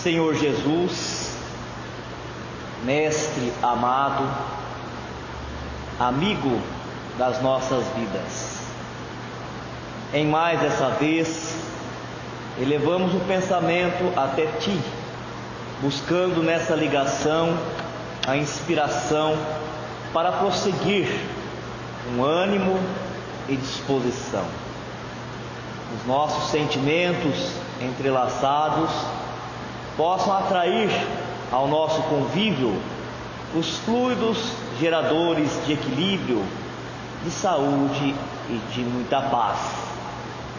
Senhor Jesus, Mestre amado, amigo das nossas vidas, em mais essa vez, elevamos o pensamento até Ti, buscando nessa ligação a inspiração para prosseguir com ânimo e disposição. Os nossos sentimentos entrelaçados possam atrair ao nosso convívio os fluidos geradores de equilíbrio, de saúde e de muita paz.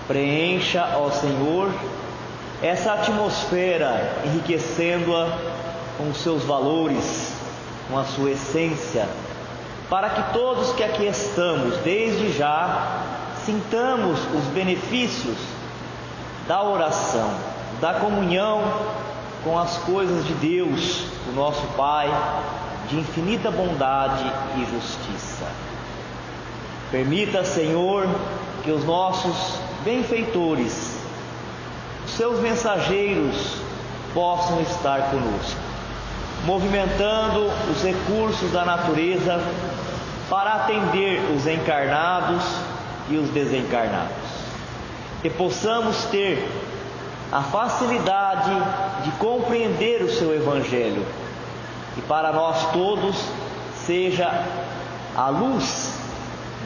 Preencha, ó Senhor, essa atmosfera, enriquecendo-a com os seus valores, com a sua essência, para que todos que aqui estamos, desde já, sintamos os benefícios da oração, da comunhão com as coisas de Deus, o nosso Pai, de infinita bondade e justiça. Permita, Senhor, que os nossos benfeitores, os seus mensageiros, possam estar conosco, movimentando os recursos da natureza para atender os encarnados e os desencarnados. Que possamos ter a facilidade de compreender o seu Evangelho e para nós todos seja a luz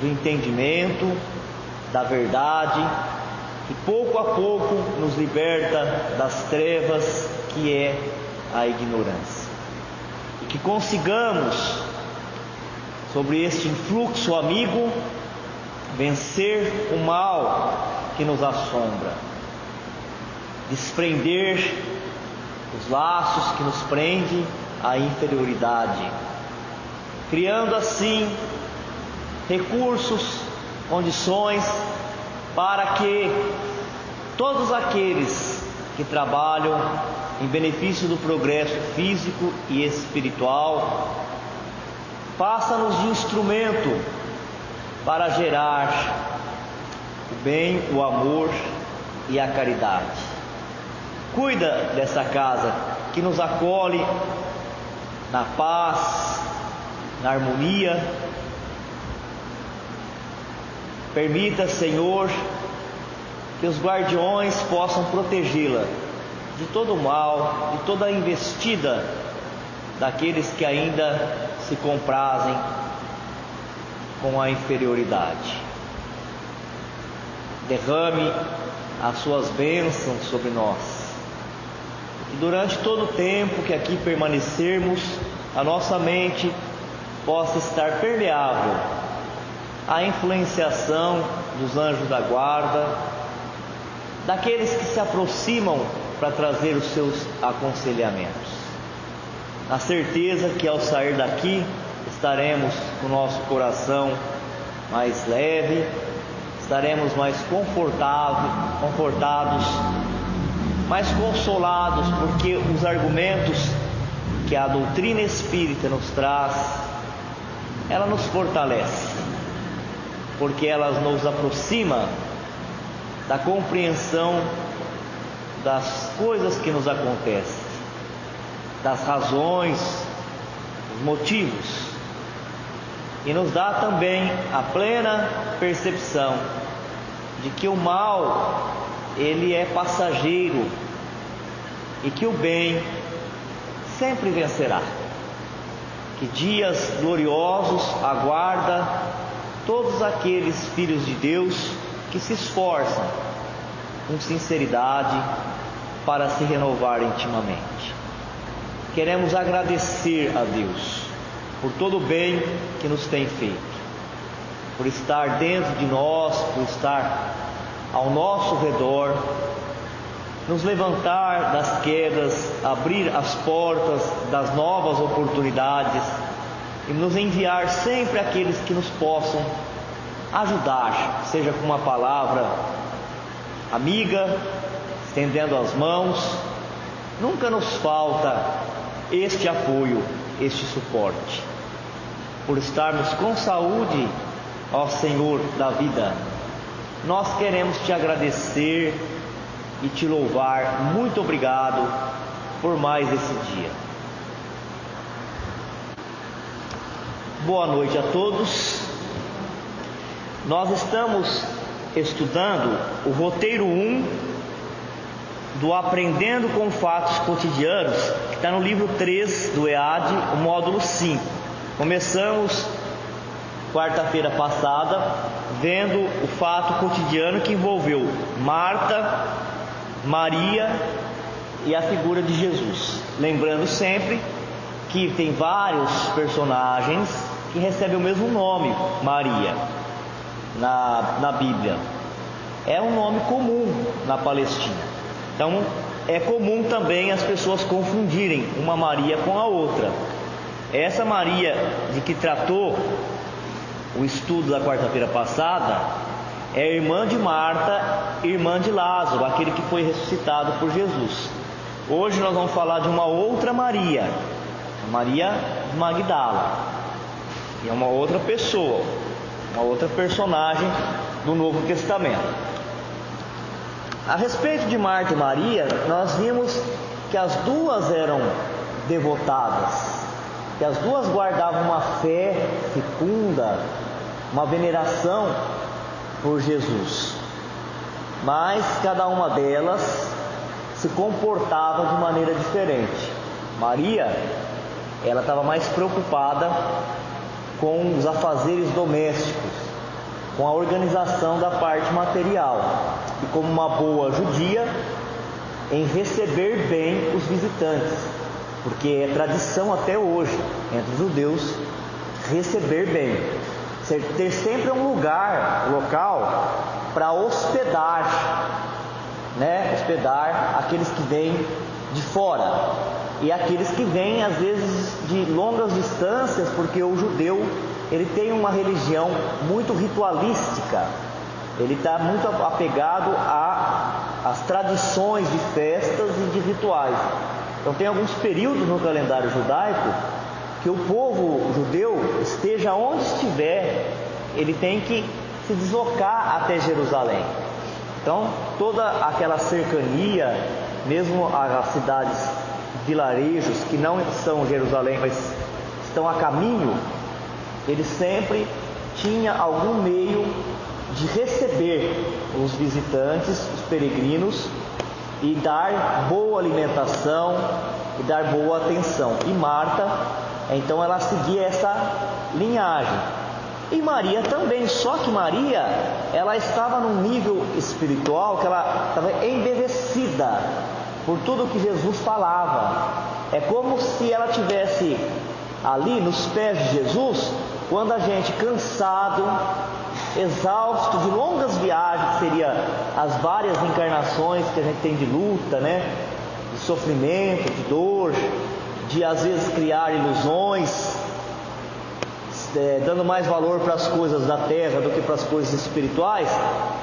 do entendimento, da verdade, que pouco a pouco nos liberta das trevas que é a ignorância. E que consigamos, sobre este influxo amigo, vencer o mal que nos assombra, desprender os laços que nos prendem à inferioridade, criando assim recursos, condições para que todos aqueles que trabalham em benefício do progresso físico e espiritual façam-nos de instrumento para gerar o bem, o amor e a caridade. Cuida dessa casa que nos acolhe na paz, na harmonia. Permita, Senhor, que os guardiões possam protegê-la de todo o mal, de toda a investida daqueles que ainda se comprazem com a inferioridade. Derrame as suas bênçãos sobre nós. E durante todo o tempo que aqui permanecermos, a nossa mente possa estar permeável à influenciação dos anjos da guarda, daqueles que se aproximam para trazer os seus aconselhamentos. Na certeza que ao sair daqui estaremos com o nosso coração mais leve, estaremos mais confortados, mais consolados, porque os argumentos que a doutrina espírita nos traz, ela nos fortalece, porque ela nos aproxima da compreensão das coisas que nos acontecem, das razões, dos motivos, e nos dá também a plena percepção de que o mal, ele é passageiro e que o bem sempre vencerá. Que dias gloriosos aguarda todos aqueles filhos de Deus que se esforçam com sinceridade para se renovar intimamente. Queremos agradecer a Deus por todo o bem que nos tem feito, por estar dentro de nós, por estar ao nosso redor, nos levantar das quedas, abrir as portas das novas oportunidades e nos enviar sempre aqueles que nos possam ajudar, seja com uma palavra amiga, estendendo as mãos. Nunca nos falta este apoio, este suporte. Por estarmos com saúde, ó Senhor da vida, nós queremos Te agradecer e Te louvar. Muito obrigado por mais esse dia. Boa noite a todos. Nós estamos estudando o roteiro 1 do Aprendendo com Fatos Cotidianos, que está no livro 3 do EAD, o módulo 5. Começamos quarta-feira passada vendo o fato cotidiano que envolveu Marta, Maria e a figura de Jesus. Lembrando sempre que tem vários personagens que recebem o mesmo nome, Maria, na Bíblia. É um nome comum na Palestina. Então é comum também as pessoas confundirem uma Maria com a outra. Essa Maria de que tratou o estudo da quarta-feira passada é irmã de Marta, irmã de Lázaro, aquele que foi ressuscitado por Jesus. Hoje nós vamos falar de uma outra Maria, Maria de Magdala, que é uma outra pessoa, uma outra personagem do Novo Testamento. A respeito de Marta e Maria, nós vimos que as duas eram devotadas, que as duas guardavam uma fé fecunda, uma veneração por Jesus, mas cada uma delas se comportava de maneira diferente. Maria, ela estava mais preocupada com os afazeres domésticos, com a organização da parte material, e como uma boa judia, em receber bem os visitantes, porque é tradição até hoje entre os judeus receber bem, ter sempre um local para hospedar, hospedar aqueles que vêm de fora e aqueles que vêm às vezes de longas distâncias, porque o judeu ele tem uma religião muito ritualística, ele está muito apegado às tradições de festas e de rituais. Então tem alguns períodos no calendário judaico que o povo judeu, esteja onde estiver, ele tem que se deslocar até Jerusalém. Então toda aquela cercania, mesmo as cidades, vilarejos que não são Jerusalém, mas estão a caminho, ele sempre tinha algum meio de receber os visitantes, os peregrinos, e dar boa alimentação e dar boa atenção. E Marta, então, ela seguia essa linhagem. E Maria também, só que Maria, ela estava num nível espiritual que ela estava embevecida por tudo que Jesus falava. É como se ela tivesse ali nos pés de Jesus, quando a gente cansado, exausto de longas viagens, que seria as várias encarnações que a gente tem de luta, de sofrimento, de dor, de às vezes criar ilusões, dando mais valor para as coisas da terra do que para as coisas espirituais.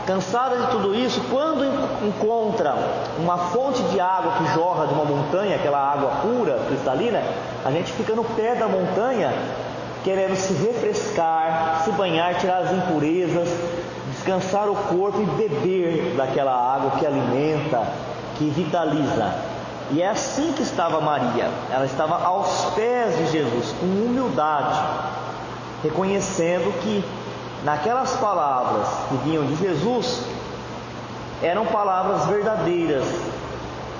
Cansada de tudo isso, quando encontra uma fonte de água que jorra de uma montanha, aquela água pura, cristalina, a gente fica no pé da montanha querendo se refrescar, se banhar, tirar as impurezas, descansar o corpo e beber daquela água que alimenta, que vitaliza. E é assim que estava Maria. Ela estava aos pés de Jesus, com humildade, reconhecendo que naquelas palavras que vinham de Jesus eram palavras verdadeiras,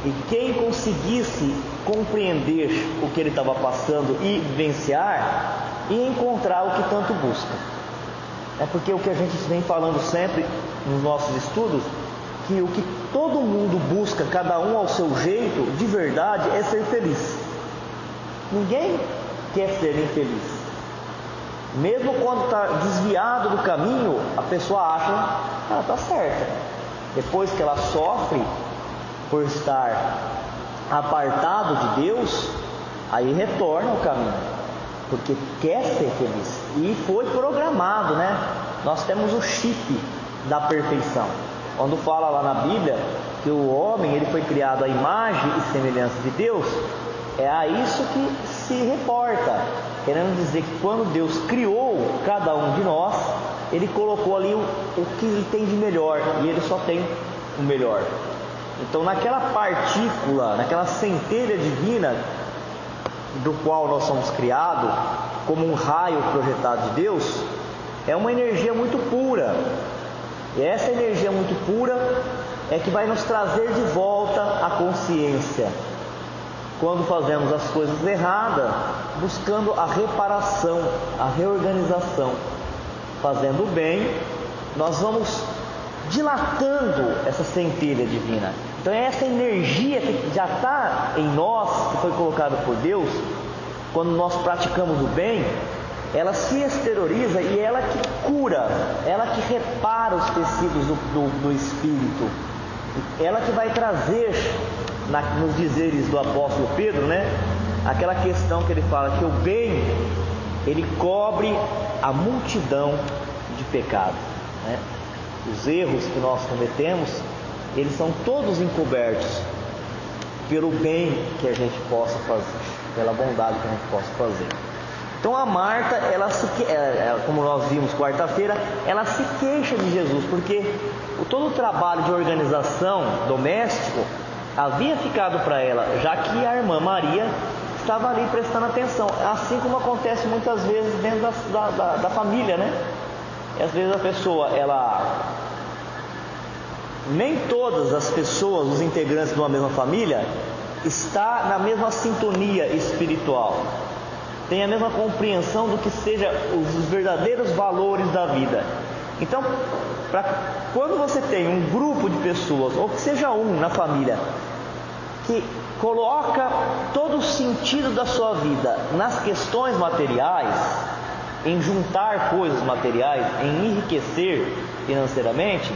e quem conseguisse compreender o que ele estava passando e vivenciar, ia encontrar o que tanto busca. É porque o que a gente vem falando sempre nos nossos estudos, que o que todo mundo busca, cada um ao seu jeito, de verdade, é ser feliz. Ninguém quer ser infeliz. Mesmo quando está desviado do caminho, a pessoa acha que ela está certa. Depois que ela sofre por estar apartado de Deus, aí retorna ao caminho, porque quer ser feliz. E foi programado, Nós temos o chip da perfeição. Quando fala lá na Bíblia que o homem ele foi criado à imagem e semelhança de Deus, é a isso que se reporta, querendo dizer que quando Deus criou cada um de nós, Ele colocou ali o que Ele tem de melhor, e Ele só tem o melhor. Então, naquela partícula, naquela centelha divina do qual nós somos criados, como um raio projetado de Deus, é uma energia muito pura. E essa energia muito pura é que vai nos trazer de volta a consciência quando fazemos as coisas erradas, buscando a reparação, a reorganização. Fazendo o bem, nós vamos dilatando essa centelha divina. Então é essa energia que já está em nós, que foi colocada por Deus, quando nós praticamos o bem, ela se exterioriza e ela que cura, ela que repara os tecidos do espírito, ela que vai trazer, nos dizeres do apóstolo Pedro, né, aquela questão que ele fala que o bem, ele cobre a multidão de pecados, né? Os erros que nós cometemos, eles são todos encobertos pelo bem que a gente possa fazer, pela bondade que a gente possa fazer. Então a Marta, como nós vimos quarta-feira, ela se queixa de Jesus, porque todo o trabalho de organização doméstico havia ficado para ela, já que a irmã Maria estava ali prestando atenção, assim como acontece muitas vezes dentro da família, né? E às vezes a pessoa, nem todas as pessoas, os integrantes de uma mesma família, está na mesma sintonia espiritual, tem a mesma compreensão do que seja os verdadeiros valores da vida. Então, quando você tem um grupo de pessoas, ou que seja um na família, que coloca todo o sentido da sua vida nas questões materiais, em juntar coisas materiais, em enriquecer financeiramente,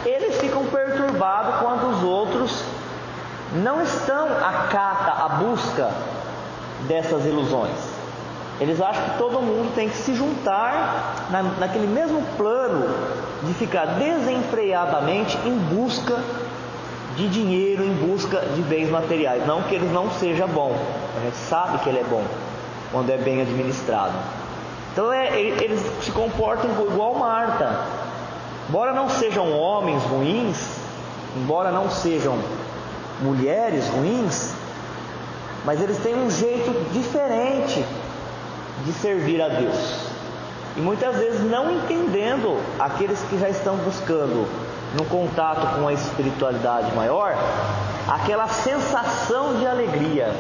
eles ficam perturbados quando os outros não estão à busca dessas ilusões. Eles acham que todo mundo tem que se juntar naquele mesmo plano de ficar desenfreadamente em busca de dinheiro, em busca de bens materiais. Não que ele não seja bom, a gente sabe que ele é bom quando é bem administrado. Então eles se comportam igual Marta. Embora não sejam homens ruins, embora não sejam mulheres ruins, mas eles têm um jeito diferente de servir a Deus. E muitas vezes não entendendo aqueles que já estão buscando, no contato com a espiritualidade maior, aquela sensação de alegria,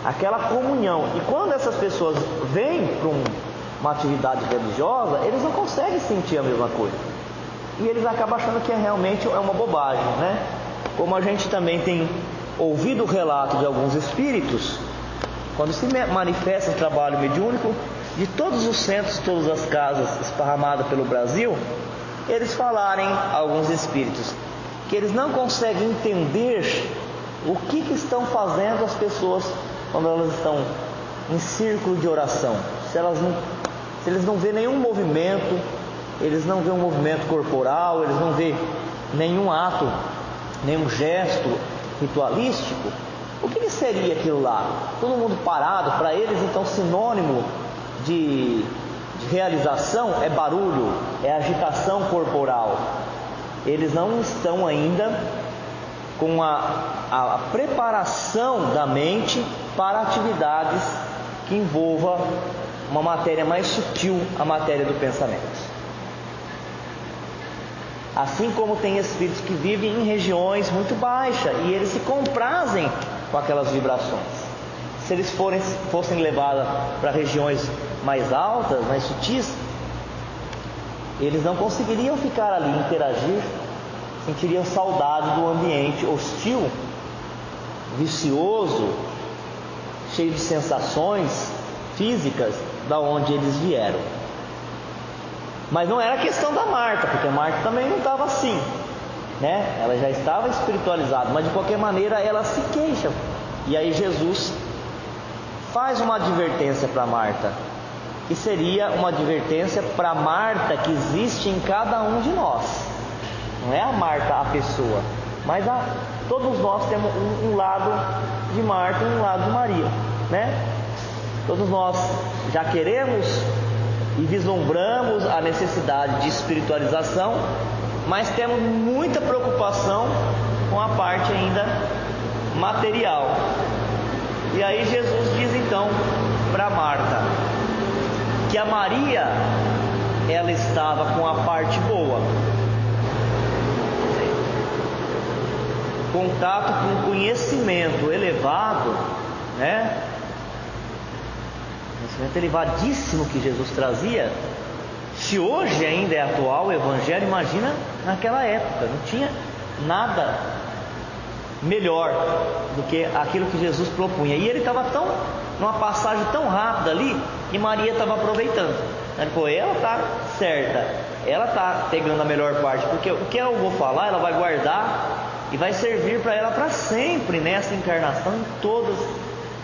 aquela comunhão. E quando essas pessoas vêm para uma atividade religiosa, eles não conseguem sentir a mesma coisa. E eles acabam achando que realmente é uma bobagem, né? Como a gente também tem ouvido o relato de alguns espíritos, quando se manifesta o trabalho mediúnico, de todos os centros, todas as casas esparramadas pelo Brasil, eles falarem, alguns espíritos, que eles não conseguem entender o que estão fazendo as pessoas quando elas estão em círculo de oração. Se eles não vêem nenhum movimento, eles não vêem um movimento corporal, eles não vêem nenhum ato, nenhum gesto ritualístico, o que seria aquilo lá? Todo mundo parado, para eles então sinônimo de realização é barulho, é agitação corporal. Eles não estão ainda com a preparação da mente para atividades que envolva uma matéria mais sutil, a matéria do pensamento. Assim como tem espíritos que vivem em regiões muito baixas e eles se comprazem com aquelas vibrações. Se eles fossem levados para regiões mais altas, mais sutis, eles não conseguiriam ficar ali, interagir, sentiriam saudade do ambiente hostil, vicioso, cheio de sensações físicas da onde eles vieram. Mas não era questão da Marta, porque a Marta também não estava assim, né? Ela já estava espiritualizada, mas de qualquer maneira ela se queixa. E aí Jesus faz uma advertência para Marta, que seria uma advertência para Marta que existe em cada um de nós. Não é a Marta a pessoa, mas todos nós temos um lado de Marta e um lado de Maria, né? Todos nós já queremos e vislumbramos a necessidade de espiritualização, mas temos muita preocupação com uma parte ainda material. E aí Jesus diz então para Marta que a Maria, ela estava com a parte boa. Contato com conhecimento elevado, né? Conhecimento elevadíssimo que Jesus trazia. Se hoje ainda é atual o Evangelho, imagina naquela época. Não tinha nada melhor do que aquilo que Jesus propunha. E ele estava numa passagem tão rápida ali, que Maria estava aproveitando. Ela está certa, ela está pegando a melhor parte, porque o que eu vou falar, ela vai guardar e vai servir para ela para sempre, nessa encarnação e em todas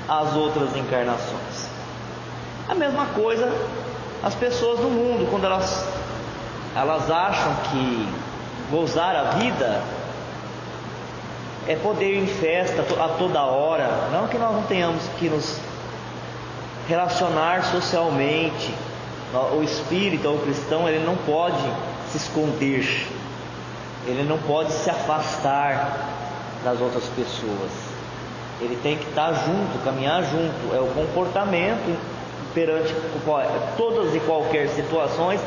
as outras encarnações. A mesma coisa as pessoas do mundo, quando elas acham que gozar a vida é poder ir em festa a toda hora. Não que nós não tenhamos que nos relacionar socialmente. O espírita ou o cristão, ele não pode se esconder, ele não pode se afastar das outras pessoas. Ele tem que estar junto, caminhar junto. É o comportamento perante todas e qualquer situações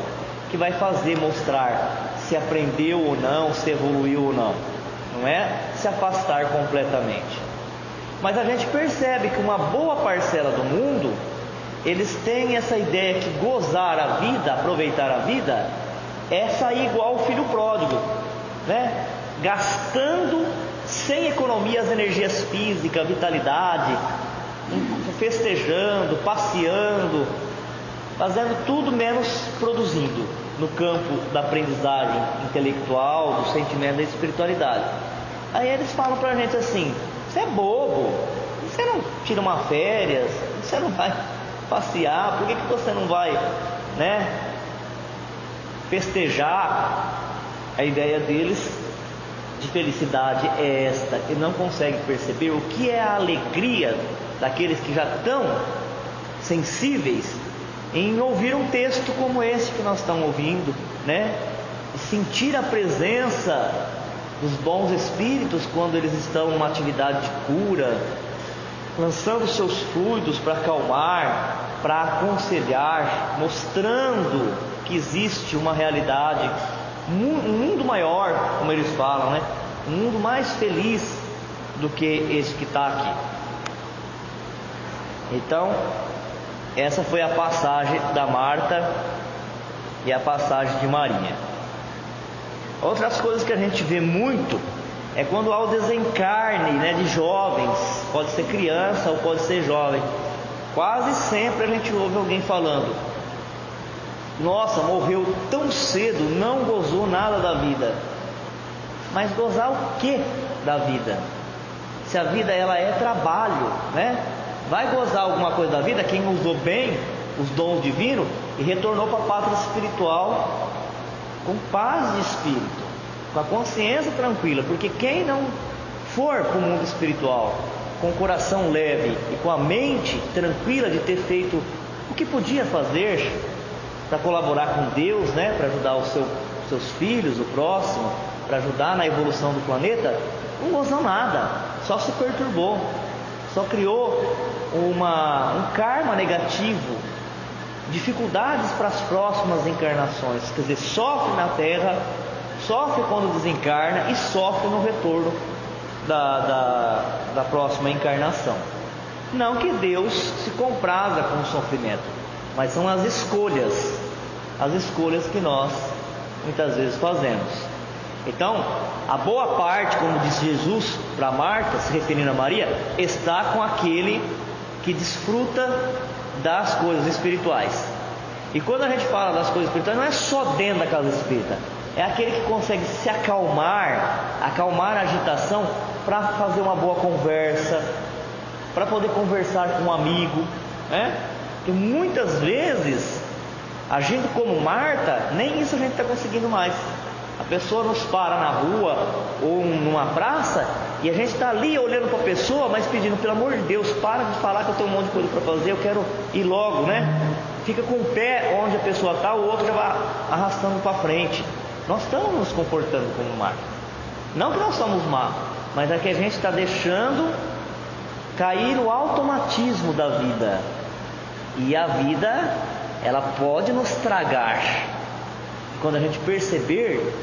que vai mostrar se aprendeu ou não, se evoluiu ou não. Não é se afastar completamente. Mas a gente percebe que uma boa parcela do mundo, eles têm essa ideia que gozar a vida, aproveitar a vida, é sair igual o filho pródigo, né? Gastando sem economia as energias físicas, vitalidade, festejando, passeando, fazendo tudo menos produzindo no campo da aprendizagem intelectual, do sentimento, da espiritualidade. Aí eles falam pra gente assim: você é bobo, você não tira uma férias, você não vai passear, por que você não vai, né, festejar? A ideia deles de felicidade é esta. Ele não consegue perceber o que é a alegria daqueles que já estão sensíveis em ouvir um texto como esse que nós estamos ouvindo, né? E sentir a presença dos bons espíritos quando eles estão numa atividade de cura, lançando seus fluidos para acalmar, para aconselhar, mostrando que existe uma realidade, um mundo maior, como eles falam, né? Um mundo mais feliz do que esse que está aqui. Então, essa foi a passagem da Marta e a passagem de Maria. Outras coisas que a gente vê muito é quando há o desencarne, né, de jovens, pode ser criança ou pode ser jovem. Quase sempre a gente ouve alguém falando: nossa, morreu tão cedo, não gozou nada da vida. Mas gozar o que da vida? Se a vida ela é trabalho, né? Vai gozar alguma coisa da vida quem usou bem os dons divinos e retornou para a pátria espiritual com paz de espírito, com a consciência tranquila. Porque quem não for para o mundo espiritual com o coração leve e com a mente tranquila de ter feito o que podia fazer para colaborar com Deus, né, para ajudar os seus filhos, o próximo, para ajudar na evolução do planeta, não gozou nada, só se perturbou, só criou um karma negativo, dificuldades para as próximas encarnações. Quer dizer, sofre na Terra, sofre quando desencarna e sofre no retorno da próxima encarnação. Não que Deus se compraza com o sofrimento, mas são as escolhas que nós muitas vezes fazemos. Então, a boa parte, como disse Jesus para Marta, se referindo a Maria, está com aquele que desfruta das coisas espirituais. E quando a gente fala das coisas espirituais, não é só dentro da casa espírita, é aquele que consegue se acalmar a agitação para fazer uma boa conversa, para poder conversar com um amigo, né? Porque muitas vezes, agindo como Marta, nem isso a gente está conseguindo mais. A pessoa nos para na rua ou numa praça e a gente está ali olhando para a pessoa, mas pedindo: pelo amor de Deus, para de falar que eu tenho um monte de coisa para fazer, eu quero ir logo, né? Fica com o pé onde a pessoa está, o outro já vai arrastando para frente. Nós estamos nos comportando como Marta. Não que nós somos má, mas é que a gente está deixando cair o automatismo da vida. E a vida, ela pode nos tragar. Quando a gente perceber,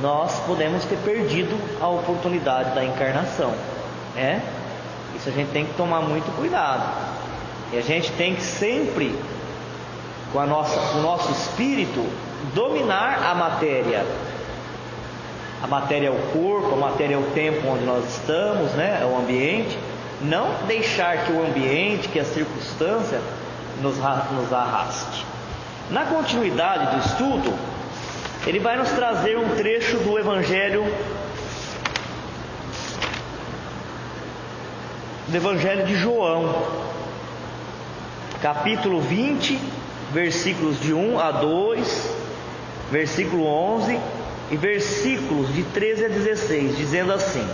nós podemos ter perdido a oportunidade da encarnação, né? Isso a gente tem que tomar muito cuidado. E a gente tem que sempre, com o nosso espírito, dominar a matéria. A matéria é o corpo, a matéria é o tempo onde nós estamos, né? É o ambiente. Não deixar que o ambiente, que a circunstância nos arraste. Na continuidade do estudo, ele vai nos trazer um trecho do Evangelho de João, capítulo 20, versículos de 1 a 2, versículo 11 e versículos de 13 a 16, dizendo assim: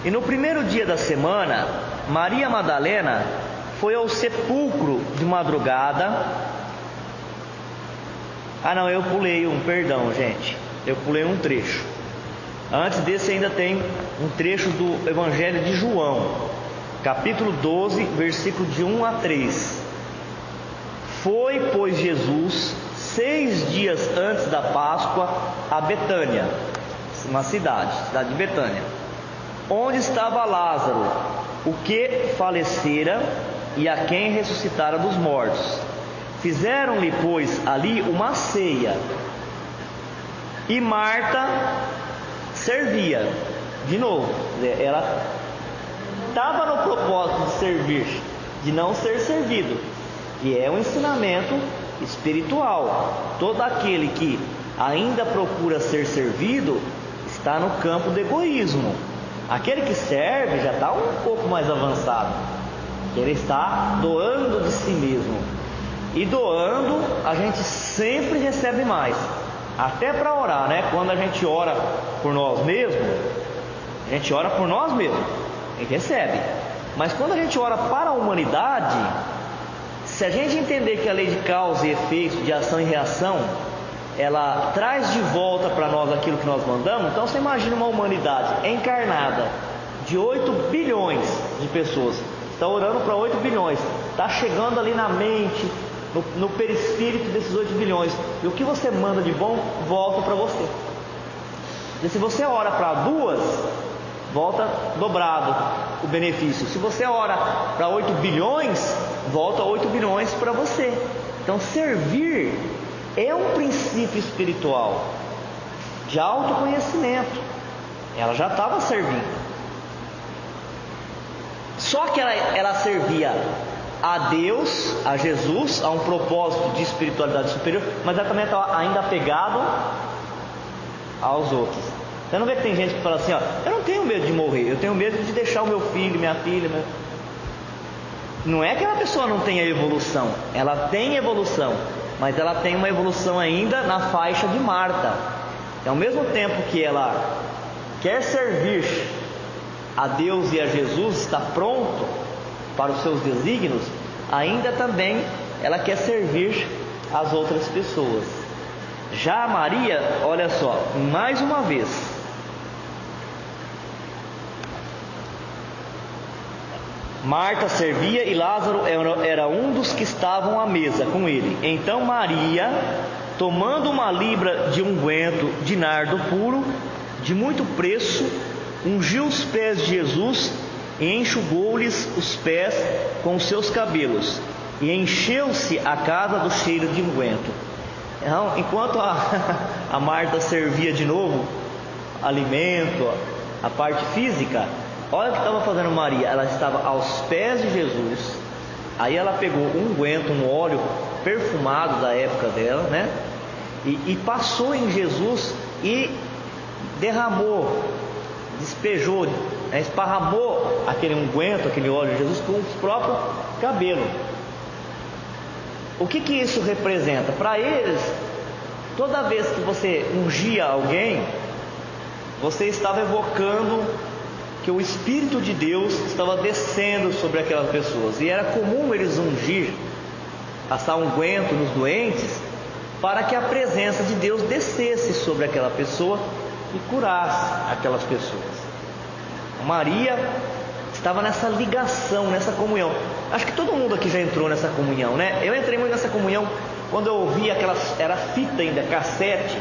E no primeiro dia da semana, Maria Madalena foi ao sepulcro de madrugada. Eu pulei perdão, gente. Eu pulei um trecho. Antes desse ainda tem um trecho do Evangelho de João, capítulo 12, versículo de 1 a 3. Foi, pois, Jesus 6 dias antes da Páscoa a Betânia, uma cidade de Betânia, onde estava Lázaro, o que falecera e a quem ressuscitara dos mortos. Fizeram-lhe, pois, ali uma ceia, e Marta servia. De novo, ela estava no propósito de servir, de não ser servido. E é um ensinamento espiritual. Todo aquele que ainda procura ser servido está no campo do egoísmo. Aquele que serve já está um pouco mais avançado. Ele está doando de si mesmo. E doando, a gente sempre recebe mais. Até para orar, né? Quando a gente ora por nós mesmos, a gente ora por nós mesmos e recebe. Mas quando a gente ora para a humanidade, se a gente entender que a lei de causa e efeito, de ação e reação, ela traz de volta para nós aquilo que nós mandamos. Então você imagina uma humanidade encarnada de 8 bilhões de pessoas. Está orando para 8 bilhões. Está chegando ali na mente, no perispírito desses 8 bilhões. E o que você manda de bom, volta para você. E se você ora para 2, volta dobrado o benefício. Se você ora para 8 bilhões, volta 8 bilhões para você. Então servir é um princípio espiritual de autoconhecimento. Ela já estava servindo. Só que ela servia a Deus, a Jesus, a um propósito de espiritualidade superior, mas ela também estava ainda apegado aos outros. Você não vê que tem gente que fala assim, eu não tenho medo de morrer, eu tenho medo de deixar o meu filho, minha filha. Não é que a pessoa não tenha evolução, ela tem evolução, mas ela tem uma evolução ainda na faixa de Marta. Então, ao mesmo tempo que ela quer servir a Deus e a Jesus, está pronto para os seus desígnios, ainda também ela quer servir as outras pessoas. Já a Maria, olha só, mais uma vez, Marta servia e Lázaro era um dos que estavam à mesa com ele. Então Maria, tomando uma libra de unguento de nardo puro, de muito preço, ungiu os pés de Jesus e enxugou-lhes os pés com os seus cabelos, e encheu-se a casa do cheiro de unguento. Então, enquanto a Marta servia de novo alimento, a parte física, olha o que estava fazendo Maria. Ela estava aos pés de Jesus. Aí ela pegou um unguento, um óleo perfumado da época dela, né? E passou em Jesus e derramou, despejou, esparramou aquele unguento, aquele óleo de Jesus com os próprios cabelos. O que isso representa? Para eles, toda vez que você ungia alguém, você estava evocando que o Espírito de Deus estava descendo sobre aquelas pessoas. E era comum eles ungir, passar unguento nos doentes, para que a presença de Deus descesse sobre aquela pessoa e curasse aquelas pessoas. Maria estava nessa ligação, nessa comunhão. Acho que todo mundo aqui já entrou nessa comunhão, né? Eu entrei muito nessa comunhão quando eu ouvi era fita ainda, cassete,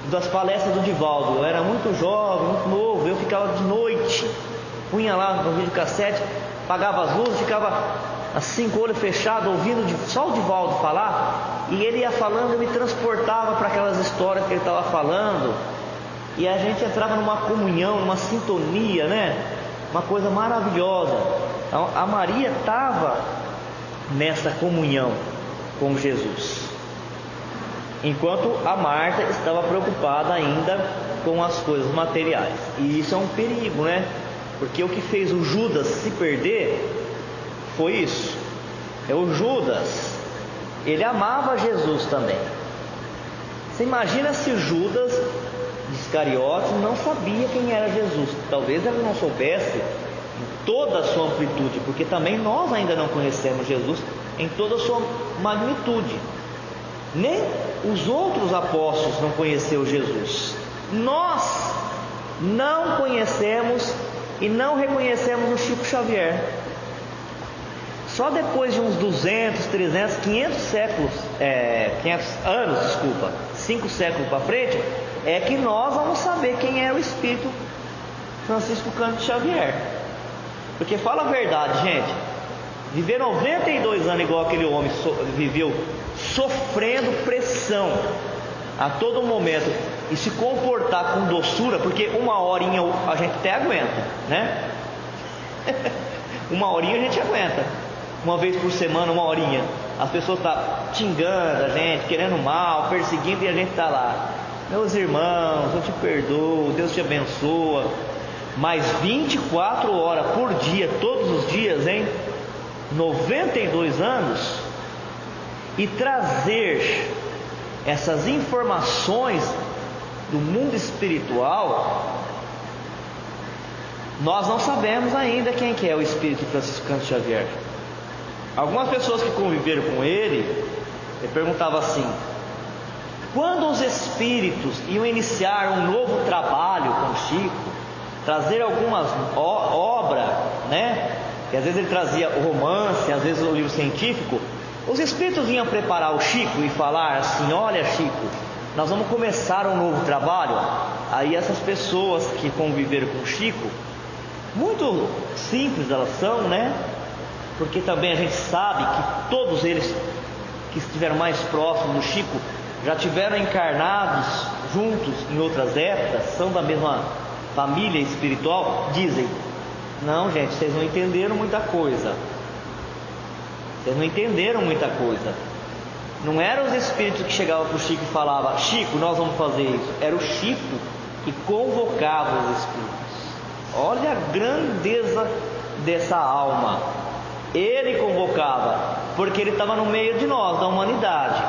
das palestras do Divaldo. Eu era muito jovem, muito novo, eu ficava de noite, punha lá no videocassete, apagava as luzes, ficava assim com o olho fechado, ouvindo só o Divaldo falar, e ele ia falando, eu me transportava para aquelas histórias que ele estava falando, e a gente entrava numa comunhão, numa sintonia, né? Uma coisa maravilhosa. Então, a Maria estava nessa comunhão com Jesus, enquanto a Marta estava preocupada ainda com as coisas materiais. E isso é um perigo, né? Porque o que fez o Judas se perder foi isso. O Judas, ele amava Jesus também. Você imagina se Judas Iscariotes não sabia quem era Jesus? Talvez ele não soubesse em toda a sua amplitude, porque também nós ainda não conhecemos Jesus em toda a sua magnitude. Nem os outros apóstolos não conheceram Jesus. Nós não conhecemos e não reconhecemos o Chico Xavier. Só depois de uns 200, 300, 500 séculos, 500 anos, 5 séculos para frente, é que nós vamos saber quem é o Espírito Francisco Cândido Xavier. Porque fala a verdade, gente, viver 92 anos igual aquele homem viveu, sofrendo pressão a todo momento, e se comportar com doçura, porque uma horinha a gente até aguenta, né? Uma horinha a gente aguenta, uma vez por semana, uma horinha. As pessoas estão xingando a gente, querendo mal, perseguindo, e a gente está lá: meus irmãos, eu te perdoo, Deus te abençoa. Mas 24 horas por dia, todos os dias, hein? 92 anos, e trazer essas informações do mundo espiritual, nós não sabemos ainda quem que é o Espírito Francisco Cândido Xavier. Algumas pessoas que conviveram com ele perguntavam assim: quando os espíritos iam iniciar um novo trabalho com o Chico, trazer algumas obras, né? Que às vezes ele trazia o romance, às vezes o livro científico. Os espíritos iam preparar o Chico e falar assim: olha, Chico, nós vamos começar um novo trabalho. Aí essas pessoas que conviveram com o Chico, muito simples elas são, né? Porque também a gente sabe que todos eles que estiveram mais próximos do Chico já tiveram encarnados juntos em outras épocas, são da mesma família espiritual. Dizem: não, gente, vocês não entenderam muita coisa. Vocês não entenderam muita coisa. Não eram os espíritos que chegavam para o Chico e falavam: Chico, nós vamos fazer isso. Era o Chico que convocava os espíritos. Olha a grandeza dessa alma. Ele convocava, porque ele estava no meio de nós, da humanidade.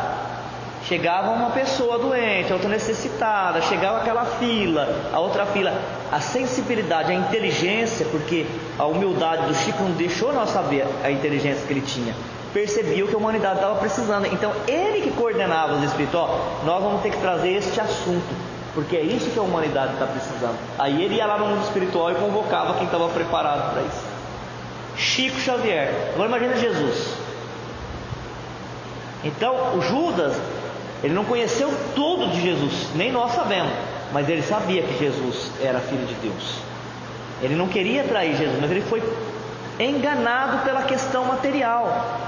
Chegava uma pessoa doente, outra necessitada, chegava aquela fila, a outra fila. A sensibilidade, a inteligência, porque a humildade do Chico não deixou nós saber a inteligência que ele tinha. Percebia o que a humanidade estava precisando. Então ele que coordenava os espíritos: ó, nós vamos ter que trazer este assunto, porque é isso que a humanidade está precisando. Aí ele ia lá no mundo espiritual e convocava quem estava preparado para isso. Chico Xavier. Agora imagina Jesus. Então o Judas, ele não conheceu tudo de Jesus, nem nós sabemos, mas ele sabia que Jesus era filho de Deus. Ele não queria trair Jesus, mas ele foi enganado pela questão material.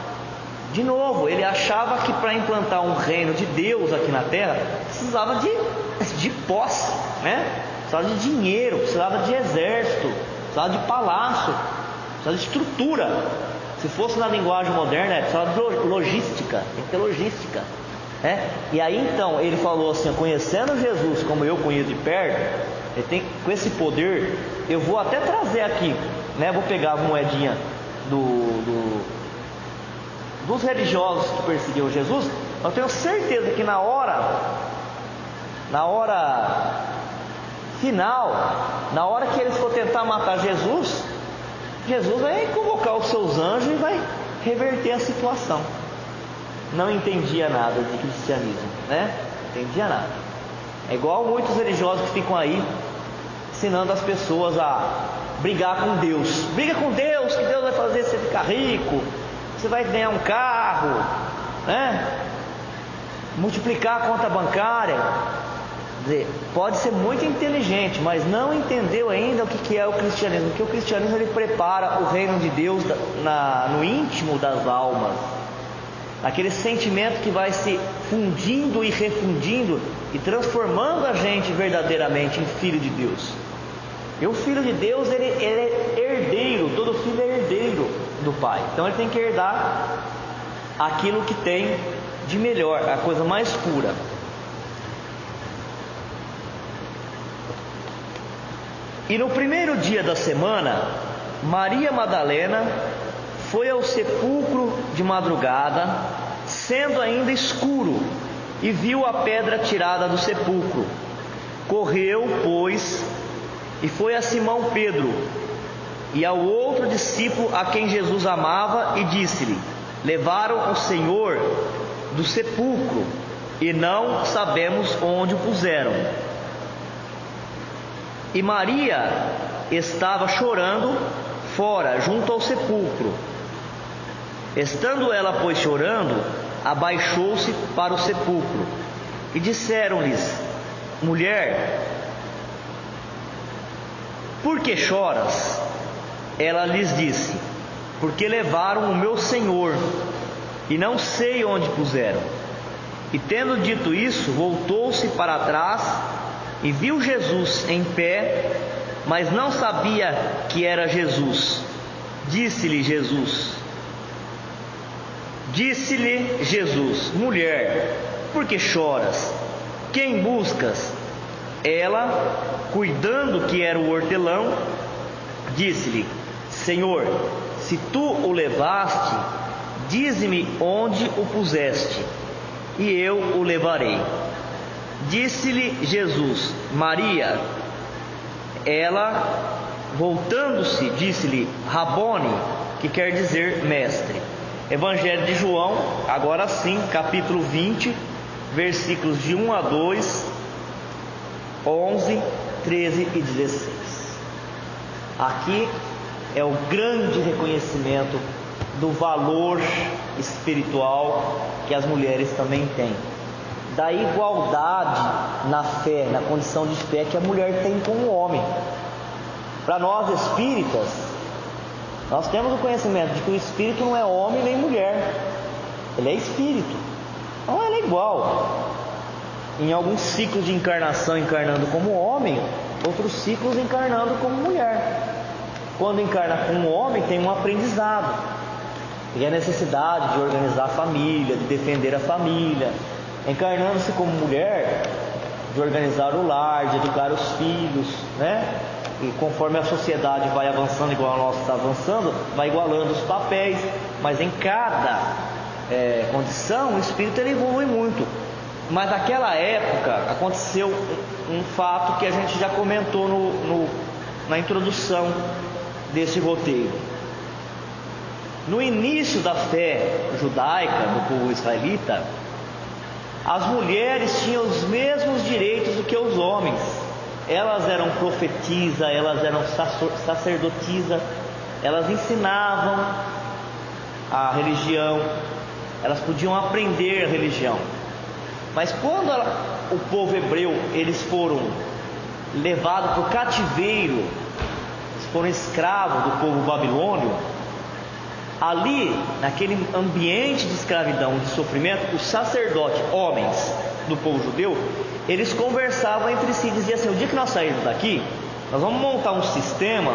De novo, ele achava que para implantar um reino de Deus aqui na terra, precisava de posse, né? Precisava de dinheiro, precisava de exército, precisava de palácio, precisava de estrutura. Se fosse na linguagem moderna, precisava de logística, tem que ter logística. E aí então ele falou assim: conhecendo Jesus como eu conheço de perto, ele tem, com esse poder, eu vou até trazer aqui, né? Vou pegar a moedinha dos religiosos que perseguiam Jesus. Eu tenho certeza que na hora final, na hora que eles for tentar matar Jesus, Jesus vai convocar os seus anjos e vai reverter a situação. Não entendia nada de cristianismo, né? Não entendia nada. É igual muitos religiosos que ficam aí ensinando as pessoas a brigar com Deus. Briga com Deus, que Deus vai fazer você ficar rico, você vai ganhar um carro, né? Multiplicar a conta bancária. Quer dizer, pode ser muito inteligente, mas não entendeu ainda o que é o cristianismo. Porque o cristianismo, ele prepara o reino de Deus no íntimo das almas, aquele sentimento que vai se fundindo e refundindo e transformando a gente verdadeiramente em filho de Deus. E o filho de Deus, ele é herdeiro, todo filho é herdeiro do Pai. Então ele tem que herdar aquilo que tem de melhor, a coisa mais pura. E no primeiro dia da semana, Maria Madalena foi ao sepulcro de madrugada, sendo ainda escuro, e viu a pedra tirada do sepulcro. Correu, pois, e foi a Simão Pedro e ao outro discípulo a quem Jesus amava, e disse-lhe: levaram o Senhor do sepulcro, e não sabemos onde o puseram. E Maria estava chorando fora, junto ao sepulcro. Estando ela, pois, chorando, abaixou-se para o sepulcro. E disseram-lhes: mulher, por que choras? Ela lhes disse: porque levaram o meu Senhor, e não sei onde puseram. E tendo dito isso, voltou-se para trás e viu Jesus em pé, mas não sabia que era Jesus. Disse-lhe Jesus: mulher, por que choras? Quem buscas? Ela, cuidando que era o hortelão, disse-lhe: Senhor, se tu o levaste, dize-me onde o puseste, e eu o levarei. Disse-lhe Jesus: Maria. Ela, voltando-se, disse-lhe: Rabone, que quer dizer mestre. Evangelho de João, agora sim, capítulo 20, versículos de 1 a 2, 11, 13 e 16. Aqui é o grande reconhecimento do valor espiritual que as mulheres também têm, da igualdade na fé, na condição de fé que a mulher tem com o homem. Para nós espíritas, nós temos o conhecimento de que o espírito não é homem nem mulher, ele é espírito. Então ela é igual. Em alguns ciclos de encarnação encarnando como homem, outros ciclos encarnando como mulher. Quando encarna como homem, tem um aprendizado, tem a necessidade de organizar a família, de defender a família. Encarnando-se como mulher, de organizar o lar, de educar os filhos, né? E conforme a sociedade vai avançando, igual a nossa está avançando, vai igualando os papéis. Mas em cada condição, o espírito ele evolui muito. Mas naquela época aconteceu um fato que a gente já comentou na introdução desse roteiro. No início da fé judaica do povo israelita, as mulheres tinham os mesmos direitos do que os homens. Elas eram profetisas, elas eram sacerdotisas, elas ensinavam a religião, elas podiam aprender a religião. Mas quando o povo hebreu, eles foram levados para o cativeiro, eles foram escravos do povo babilônio, ali, naquele ambiente de escravidão, de sofrimento, os sacerdotes, homens do povo judeu, eles conversavam entre si, diziam assim: o dia que nós sairmos daqui, nós vamos montar um sistema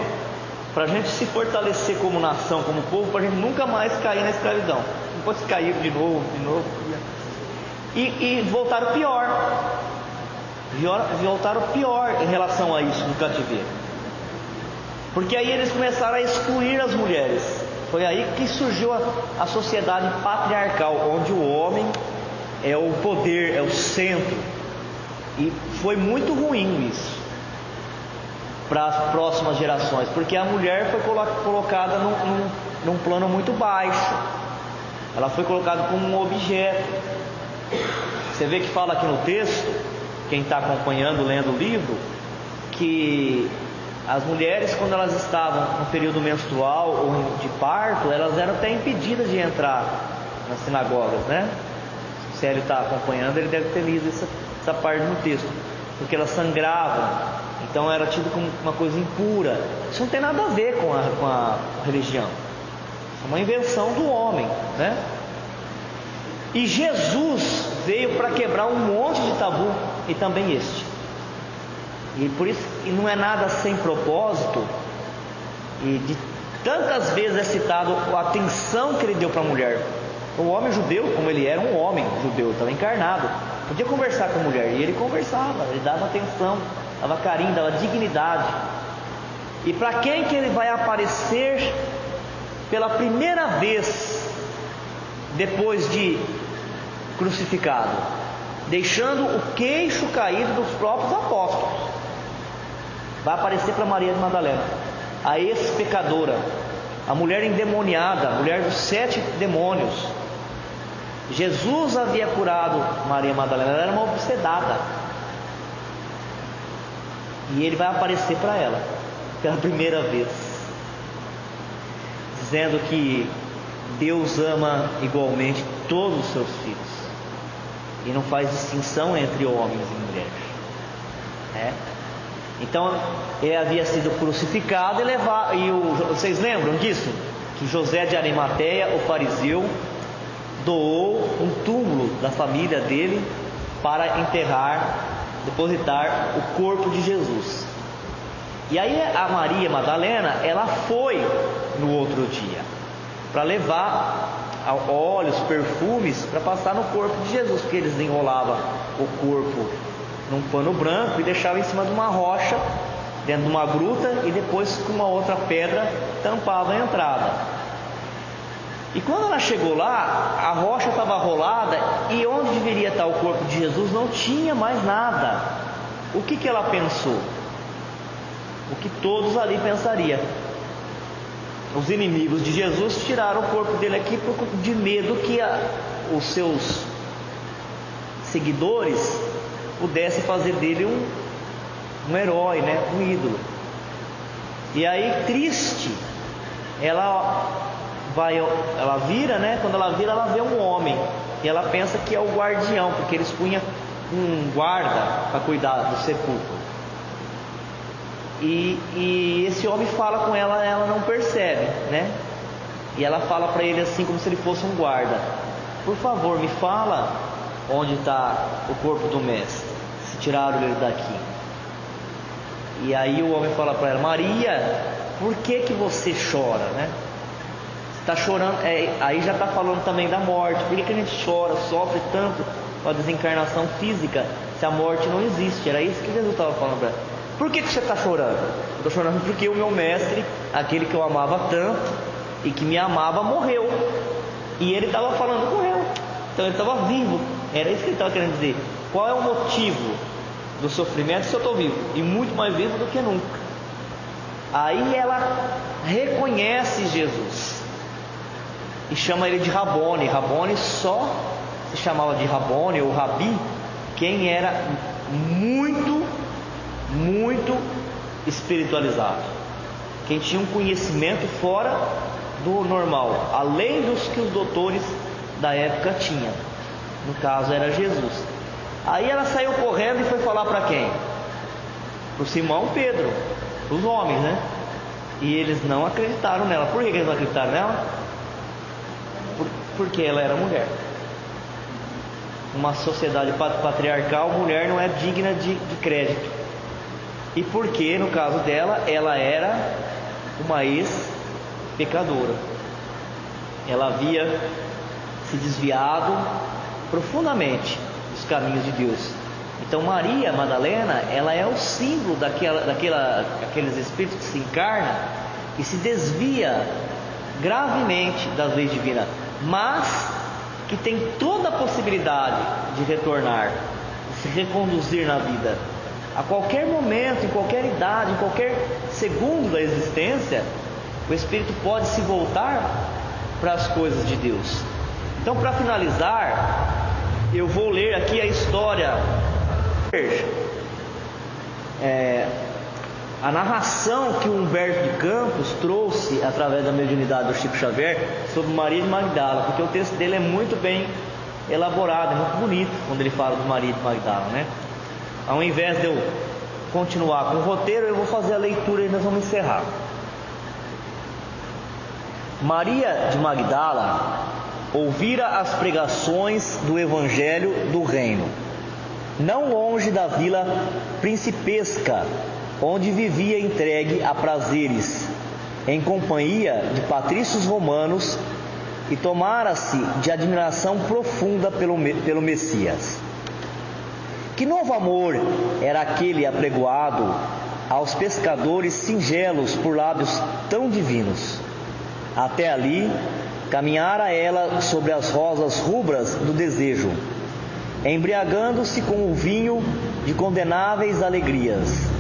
para a gente se fortalecer como nação, como povo, para a gente nunca mais cair na escravidão. Não pode cair de novo. E voltaram pior. Voltaram pior em relação a isso no cativeiro. Porque aí eles começaram a excluir as mulheres. Foi aí que surgiu a sociedade patriarcal, onde o homem é o poder, é o centro. E foi muito ruim isso para as próximas gerações, porque a mulher foi colocada num plano muito baixo. Ela foi colocada como um objeto. Você vê que fala aqui no texto, quem está acompanhando, lendo o livro, que as mulheres, quando elas estavam no período menstrual ou de parto, elas eram até impedidas de entrar nas sinagogas, né? Se o Célio está acompanhando, ele deve ter lido essa parte no texto, porque elas sangravam, então era tido como uma coisa impura. Isso não tem nada a ver com a religião, é uma invenção do homem, né? E Jesus veio para quebrar um monte de tabu, e também este. E por isso, e não é nada sem propósito, e de tantas vezes é citado a atenção que ele deu para a mulher. O homem judeu, como ele era um homem judeu, estava encarnado, podia conversar com a mulher, e ele conversava, ele dava atenção, dava carinho, dava dignidade. E para quem que ele vai aparecer pela primeira vez depois de crucificado? Deixando o queixo caído dos próprios apóstolos. Vai aparecer para Maria de Madalena, a ex-pecadora, a mulher endemoniada, a mulher dos 7 demônios. Jesus havia curado Maria Madalena, ela era uma obsedada, e ele vai aparecer para ela pela primeira vez, dizendo que Deus ama igualmente todos os seus filhos e não faz distinção entre homens e mulheres, né? Então ele havia sido crucificado e levado, vocês lembram disso? Que José de Arimateia, o fariseu, doou um túmulo da família dele para depositar o corpo de Jesus. E aí a Maria Madalena, ela foi no outro dia para levar óleos, perfumes, para passar no corpo de Jesus, porque eles enrolavam o corpo num pano branco e deixavam em cima de uma rocha, dentro de uma gruta, e depois com uma outra pedra tampava a entrada. E quando ela chegou lá, a rocha estava rolada, e onde deveria estar o corpo de Jesus não tinha mais nada. O que ela pensou? O que todos ali pensariam: os inimigos de Jesus tiraram o corpo dele aqui de medo que os seus seguidores pudessem fazer dele um herói, né? Um ídolo. E aí, triste, ela vira, né? Quando ela vira, ela vê um homem, e ela pensa que é o guardião, porque eles punham um guarda para cuidar do sepulcro. E esse homem fala com ela, ela não percebe, né? E ela fala para ele assim, como se ele fosse um guarda: por favor, me fala onde está o corpo do mestre, se tiraram ele daqui. E aí o homem fala para ela: Maria, por que você chora, né? Você está chorando, aí já está falando também da morte. Por que a gente chora, sofre tanto com a desencarnação física, se a morte não existe? Era isso que Jesus estava falando para ela. Por que você está chorando? Eu estou chorando porque o meu mestre, aquele que eu amava tanto e que me amava, morreu. E ele estava falando com ela, então ele estava vivo. Era isso que ele estava querendo dizer. Qual é o motivo do sofrimento se eu estou vivo? E muito mais vivo do que nunca. Aí ela reconhece Jesus e chama ele de Rabone. Rabone só se chamava de Rabone ou Rabi quem era muito espiritualizado, quem tinha um conhecimento fora do normal, além dos que os doutores da época tinham. No caso era Jesus. Aí ela saiu correndo e foi falar para quem? Para o Simão Pedro, os homens, né? E eles não acreditaram nela. Por que eles não acreditaram nela? Porque ela era mulher. Uma sociedade patriarcal, mulher não é digna de crédito. E porque, no caso dela, ela era uma ex-pecadora. Ela havia se desviado profundamente dos caminhos de Deus. Então Maria Madalena, ela é o símbolo daqueles espíritos que se encarnam e se desvia gravemente das leis divinas, mas que tem toda a possibilidade de retornar, de se reconduzir na vida. A qualquer momento, em qualquer idade, em qualquer segundo da existência, o espírito pode se voltar para as coisas de Deus. Então, para finalizar, eu vou ler aqui a história. a narração que o Humberto de Campos trouxe através da mediunidade do Chico Xavier sobre Maria de Magdala, porque o texto dele é muito bem elaborado, é muito bonito quando ele fala de Maria de Magdala, né? Ao invés de eu continuar com o roteiro, eu vou fazer a leitura e nós vamos encerrar. Maria de Magdala ouvira as pregações do Evangelho do Reino, não longe da vila principesca, onde vivia entregue a prazeres, em companhia de patrícios romanos, e tomara-se de admiração profunda pelo Messias. Que novo amor era aquele apregoado aos pescadores singelos por lábios tão divinos? Até ali caminhara ela sobre as rosas rubras do desejo, embriagando-se com o vinho de condenáveis alegrias.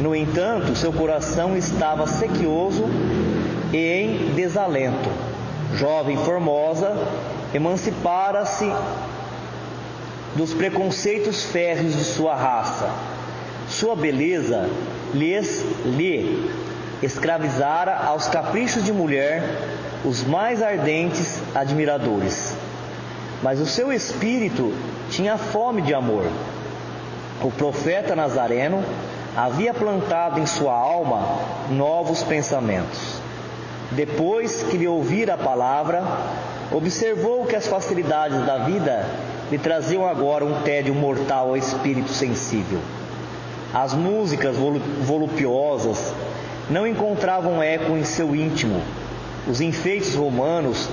No entanto, seu coração estava sequioso e em desalento. Jovem formosa, emancipara-se dos preconceitos férreos de sua raça. Sua beleza lhe escravizara aos caprichos de mulher os mais ardentes admiradores. Mas o seu espírito tinha fome de amor. O profeta Nazareno havia plantado em sua alma novos pensamentos. Depois que lhe ouvira a palavra, observou que as facilidades da vida lhe traziam agora um tédio mortal ao espírito sensível. As músicas volupiosas não encontravam eco em seu íntimo. Os enfeites romanos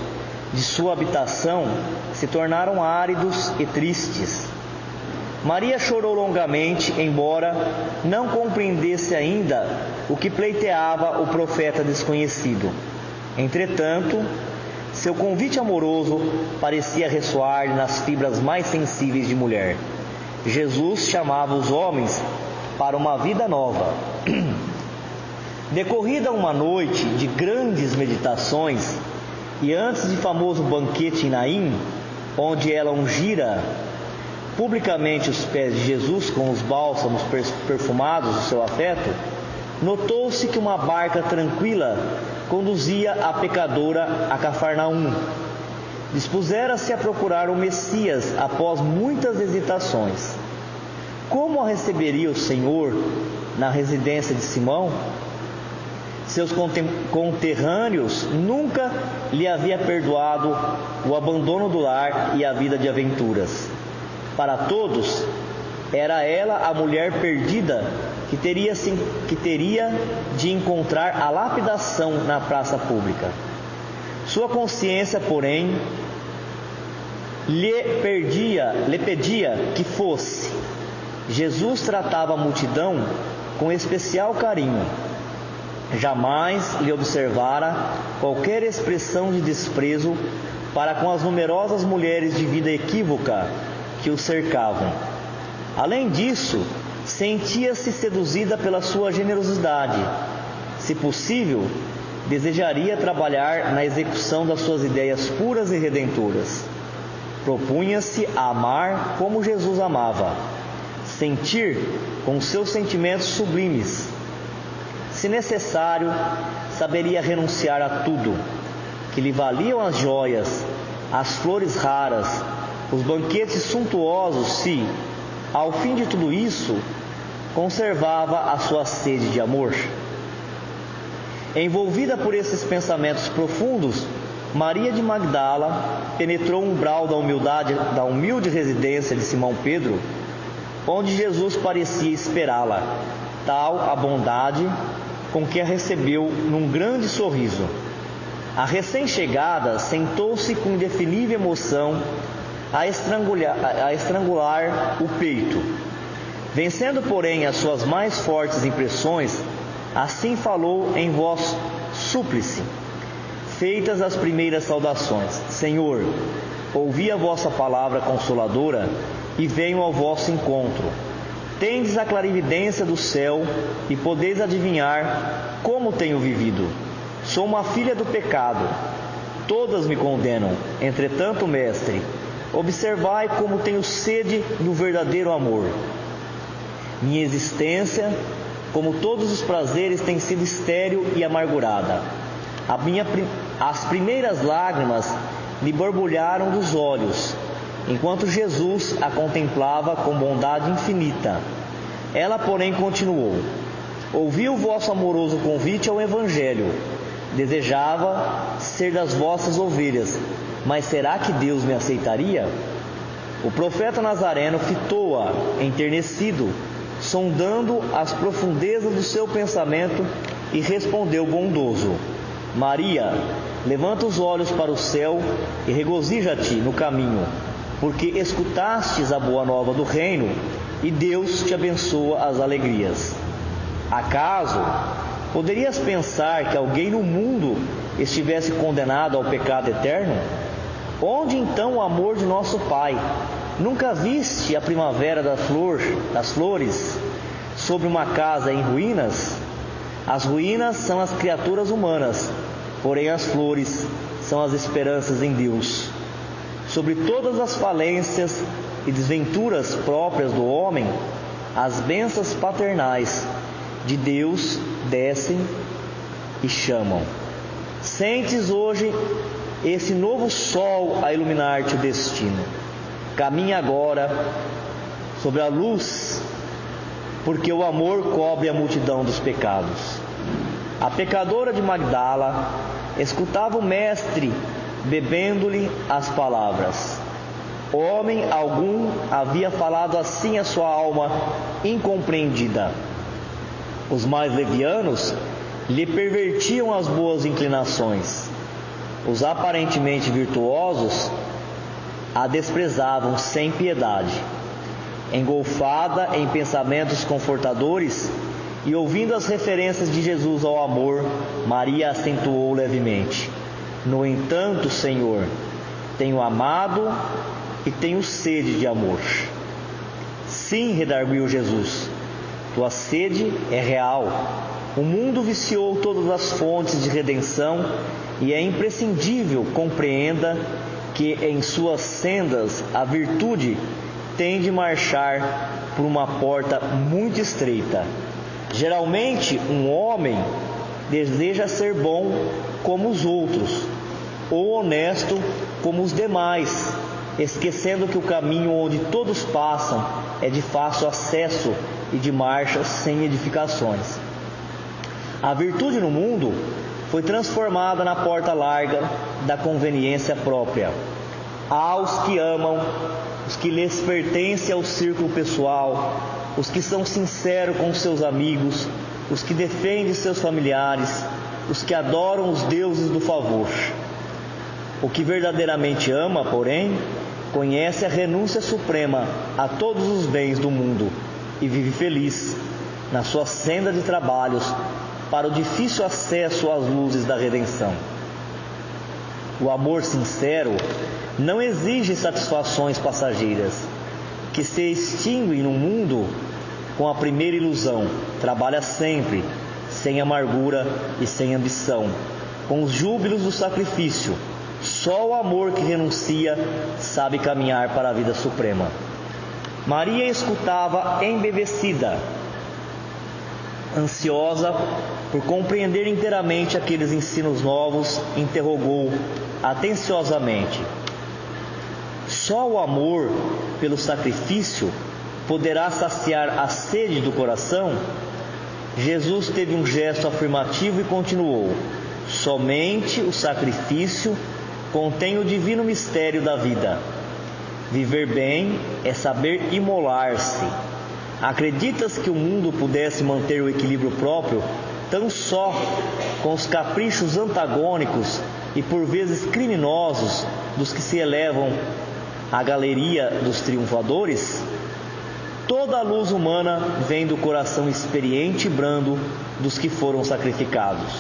de sua habitação se tornaram áridos e tristes. Maria chorou longamente, embora não compreendesse ainda o que pleiteava o profeta desconhecido. Entretanto, seu convite amoroso parecia ressoar nas fibras mais sensíveis de mulher. Jesus chamava os homens para uma vida nova. Decorrida uma noite de grandes meditações, e antes de famoso banquete em Naim, onde ela ungira publicamente os pés de Jesus com os bálsamos perfumados do seu afeto, notou-se que uma barca tranquila conduzia a pecadora a Cafarnaum. Dispusera-se a procurar o Messias após muitas hesitações. Como a receberia o Senhor na residência de Simão? Seus conterrâneos nunca lhe havia perdoado o abandono do lar e a vida de aventuras. Para todos, era ela a mulher perdida que teria de encontrar a lapidação na praça pública. Sua consciência, porém, lhe pedia que fosse. Jesus tratava a multidão com especial carinho. Jamais lhe observara qualquer expressão de desprezo para com as numerosas mulheres de vida equívoca que o cercavam. Além disso, sentia-se seduzida pela sua generosidade. Se possível, desejaria trabalhar na execução das suas ideias puras e redentoras. Propunha-se a amar como Jesus amava, sentir com seus sentimentos sublimes. Se necessário, saberia renunciar a tudo, que lhe valiam as joias, as flores raras, os banquetes suntuosos, se, ao fim de tudo isso, conservava a sua sede de amor. Envolvida por esses pensamentos profundos, Maria de Magdala penetrou o umbral da humilde residência de Simão Pedro, onde Jesus parecia esperá-la, tal a bondade com que a recebeu num grande sorriso. A recém-chegada sentou-se com indefinível emoção a estrangular o peito. Vencendo, porém, as suas mais fortes impressões, assim falou em voz súplice, feitas as primeiras saudações: Senhor, ouvi a vossa palavra consoladora e venho ao vosso encontro. Tendes a clarividência do céu e podeis adivinhar como tenho vivido. Sou uma filha do pecado. Todas me condenam. Entretanto, mestre, observai como tenho sede do verdadeiro amor. Minha existência como todos os prazeres, tem sido estéril e amargurada. As primeiras lágrimas lhe borbulharam dos olhos, enquanto Jesus a contemplava com bondade infinita. Ela, porém, continuou: ouvi o vosso amoroso convite ao Evangelho. Desejava ser das vossas ovelhas, mas será que Deus me aceitaria? O profeta Nazareno fitou-a, enternecido, sondando as profundezas do seu pensamento, e respondeu bondoso: Maria, levanta os olhos para o céu e regozija-te no caminho, porque escutastes a boa nova do reino, e Deus te abençoa as alegrias. Acaso poderias pensar que alguém no mundo estivesse condenado ao pecado eterno? Onde então o amor de nosso Pai? Nunca viste a primavera das flores sobre uma casa em ruínas? As ruínas são as criaturas humanas, porém as flores são as esperanças em Deus. Sobre todas as falências e desventuras próprias do homem, as bênçãos paternais de Deus descem e chamam. Sentes hoje esse novo sol a iluminar-te o destino. Caminha agora sobre a luz, porque o amor cobre a multidão dos pecados. A pecadora de Magdala escutava o mestre bebendo-lhe as palavras. Homem algum havia falado assim a sua alma incompreendida. Os mais levianos lhe pervertiam as boas inclinações. Os aparentemente virtuosos a desprezavam sem piedade. Engolfada em pensamentos confortadores e ouvindo as referências de Jesus ao amor, Maria acentuou levemente: no entanto, Senhor, tenho amado e tenho sede de amor. Sim, redarguiu Jesus, tua sede é real. O mundo viciou todas as fontes de redenção e é imprescindível compreenda que em suas sendas a virtude tem de marchar por uma porta muito estreita. Geralmente, um homem deseja ser bom como os outros, ou honesto como os demais, esquecendo que o caminho onde todos passam é de fácil acesso e de marchas sem edificações. A virtude no mundo foi transformada na porta larga da conveniência própria. Aos que amam, os que lhes pertencem ao círculo pessoal, os que são sinceros com seus amigos, os que defendem seus familiares, os que adoram os deuses do favor. O que verdadeiramente ama, porém, conhece a renúncia suprema a todos os bens do mundo e vive feliz na sua senda de trabalhos para o difícil acesso às luzes da redenção. O amor sincero não exige satisfações passageiras, que se extinguem no mundo com a primeira ilusão. Trabalha sempre, sem amargura e sem ambição, com os júbilos do sacrifício. Só o amor que renuncia sabe caminhar para a vida suprema. Maria escutava embevecida, ansiosa por compreender inteiramente aqueles ensinos novos, interrogou atenciosamente: só o amor pelo sacrifício poderá saciar a sede do coração? Jesus teve um gesto afirmativo e continuou: somente o sacrifício contém o divino mistério da vida. Viver bem é saber imolar-se. Acreditas que o mundo pudesse manter o equilíbrio próprio tão só com os caprichos antagônicos e por vezes criminosos dos que se elevam à galeria dos triunfadores? Toda a luz humana vem do coração experiente e brando dos que foram sacrificados.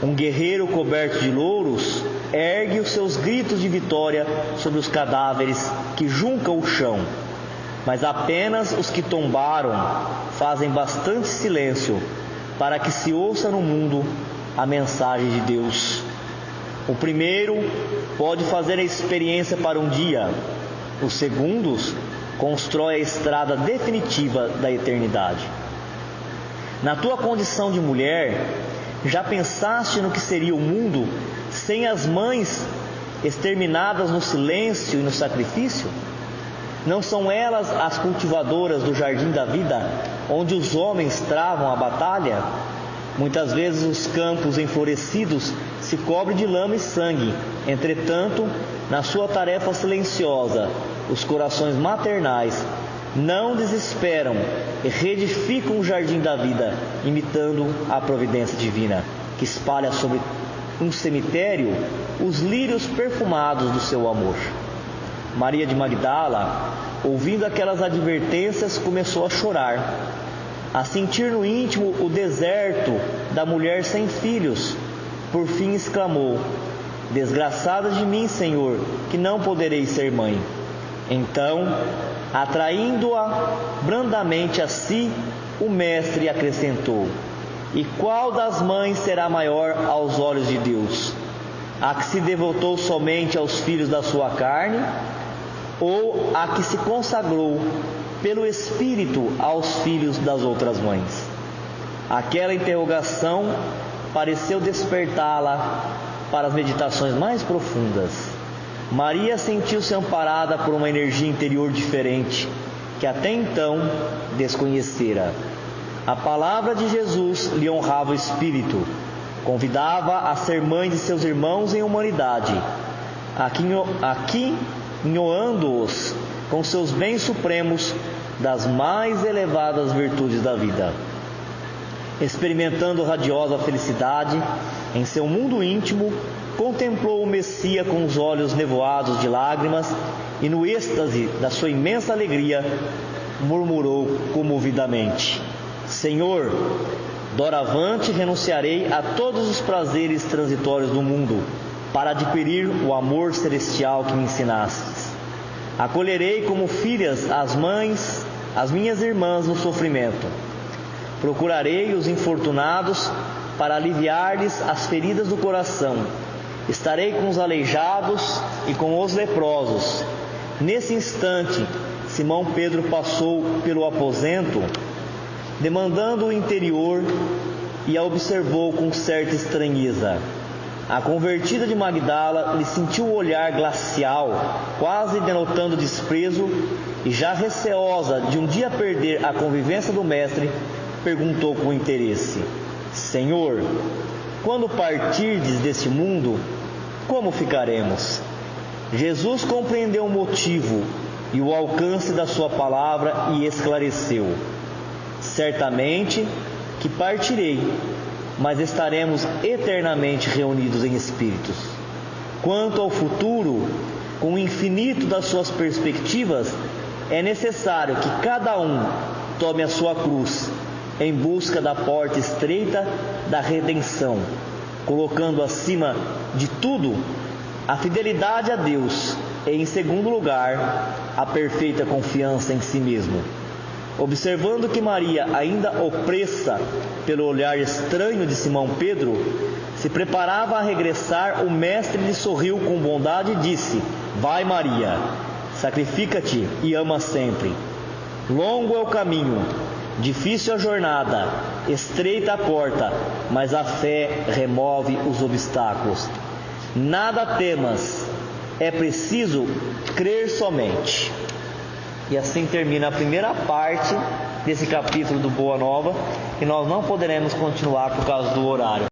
Um guerreiro coberto de louros ergue os seus gritos de vitória sobre os cadáveres que juncam o chão, mas apenas os que tombaram fazem bastante silêncio para que se ouça no mundo a mensagem de Deus. O primeiro pode fazer a experiência para um dia, os segundos constrói a estrada definitiva da eternidade. Na tua condição de mulher, já pensaste no que seria o mundo sem as mães exterminadas no silêncio e no sacrifício? Não são elas as cultivadoras do jardim da vida, onde os homens travam a batalha? Muitas vezes os campos enflorescidos se cobrem de lama e sangue. Entretanto, na sua tarefa silenciosa, os corações maternais não desesperam e reedificam o jardim da vida, imitando a providência divina, que espalha sobre um cemitério os lírios perfumados do seu amor. Maria de Magdala, ouvindo aquelas advertências, começou a chorar, a sentir no íntimo o deserto da mulher sem filhos. Por fim exclamou: desgraçada de mim, Senhor, que não poderei ser mãe. Então, atraindo-a brandamente a si, o mestre acrescentou: e qual das mães será maior aos olhos de Deus? A que se devotou somente aos filhos da sua carne, ou a que se consagrou pelo Espírito aos filhos das outras mães? Aquela interrogação pareceu despertá-la para as meditações mais profundas. Maria sentiu-se amparada por uma energia interior diferente, que até então desconhecera. A palavra de Jesus lhe honrava o espírito, convidava a ser mãe de seus irmãos em humanidade, aquinhoando-os com seus bens supremos das mais elevadas virtudes da vida. Experimentando radiosa felicidade em seu mundo íntimo, contemplou o Messias com os olhos nevoados de lágrimas e, no êxtase da sua imensa alegria, murmurou comovidamente: Senhor, doravante renunciarei a todos os prazeres transitórios do mundo para adquirir o amor celestial que me ensinastes. Acolherei como filhas as minhas irmãs no sofrimento. Procurarei os infortunados para aliviar-lhes as feridas do coração. Estarei com os aleijados e com os leprosos. Nesse instante, Simão Pedro passou pelo aposento, demandando o interior, e a observou com certa estranheza. A convertida de Magdala lhe sentiu o olhar glacial, quase denotando desprezo, e já receosa de um dia perder a convivência do mestre, perguntou com interesse: Senhor, quando partirdes deste mundo, como ficaremos? Jesus compreendeu o motivo e o alcance da sua palavra e esclareceu: certamente que partirei, mas estaremos eternamente reunidos em espíritos. Quanto ao futuro, com o infinito das suas perspectivas, é necessário que cada um tome a sua cruz em busca da porta estreita da redenção, colocando acima de tudo a fidelidade a Deus e, em segundo lugar, a perfeita confiança em si mesmo. Observando que Maria, ainda opressa pelo olhar estranho de Simão Pedro, se preparava a regressar, o mestre lhe sorriu com bondade e disse: vai, Maria, sacrifica-te e ama sempre. Longo é o caminho, difícil a jornada, estreita a porta, mas a fé remove os obstáculos. Nada temas, é preciso crer somente. E assim termina a primeira parte desse capítulo do Boa Nova, e nós não poderemos continuar por causa do horário.